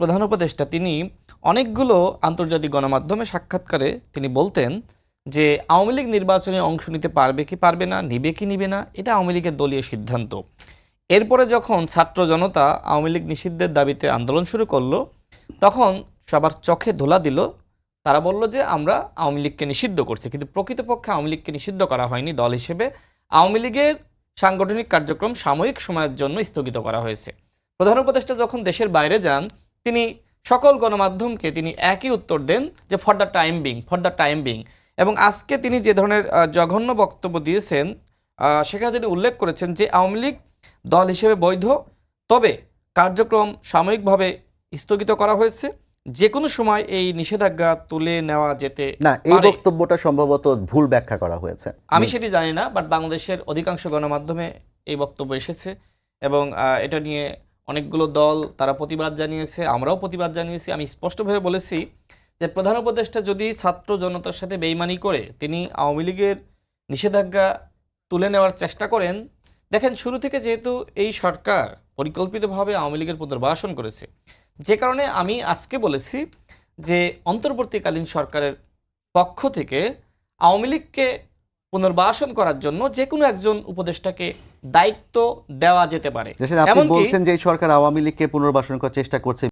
প্রধান উপদেষ্টা তিনি অনেকগুলো আন্তর্জাতিক গণমাধ্যমে সাক্ষাৎকারে তিনি বলতেন যে আওয়ামী লীগ নির্বাচনে অংশ নিতে পারবে কি পারবে না, নিবে কি নিবে না, এটা আওয়ামী লীগের দলীয় সিদ্ধান্ত। এরপরে যখন ছাত্র জনতা আওয়ামী লীগ নিষিদ্ধের দাবিতে আন্দোলন শুরু করলো, তখন সবার চোখে ধুলা দিল। তারা বলল যে আমরা আওয়ামী লীগকে নিষিদ্ধ করছি, কিন্তু প্রকৃতপক্ষে আওয়ামী লীগকে নিষিদ্ধ করা হয়নি। দল হিসেবে আওয়ামী লীগের সাংগঠনিক কার্যক্রম সাময়িক সময়ের জন্য স্থগিত করা হয়েছে। প্রধান উপদেষ্টা যখন দেশের বাইরে যান, তিনি সকল গণমাধ্যমকে তিনি একই উত্তর দেন যে ফর দ্য টাইম বিং। এবং আজকে তিনি যে ধরনের জঘন্য বক্তব্য দিয়েছেন, সেখানে তিনি উল্লেখ করেছেন যে আওয়ামী লীগ দল হিসেবে বৈধ, তবে কার্যক্রম সাময়িকভাবে স্থগিত করা হয়েছে, যে কোনো সময় এই নিষেধাজ্ঞা তুলে নেওয়া যেতে না। এই পারে। বক্তব্যটা সম্ভবত ভুল ব্যাখ্যা করা হয়েছে। আমি সেটি জানি না, বাট বাংলাদেশের অধিকাংশ গণমাধ্যমে এই বক্তব্য এসেছে এবং এটা নিয়ে অনেকগুলো দল তারা প্রতিবাদ জানিয়েছে, আমরাও প্রতিবাদ জানিয়েছি। আমি স্পষ্টভাবে বলেছি যে প্রধান উপদেষ্টা যদি ছাত্র জনতার সাথে বেইমানি করে তিনি আওয়ামী লীগের নিষেধাজ্ঞা তুলে নেওয়ার চেষ্টা করেন, দেখেন শুরু থেকে যেহেতু এই সরকার পরিকল্পিতভাবে আওয়ামী লীগের পুনর্বাসন করেছে, যে কারণে আমি আজকে বলেছি যে অন্তর্বর্তীকালীন সরকারের পক্ষ থেকে আওয়ামী লীগকে পুনর্বাসন করার জন্য যে কোনো একজন উপদেষ্টাকে দায়িত্ব দেওয়া যেতে পারে। আপনি বলছেন যে এই সরকার আওয়ামী লীগকে পুনর্বাসন করার চেষ্টা করছে।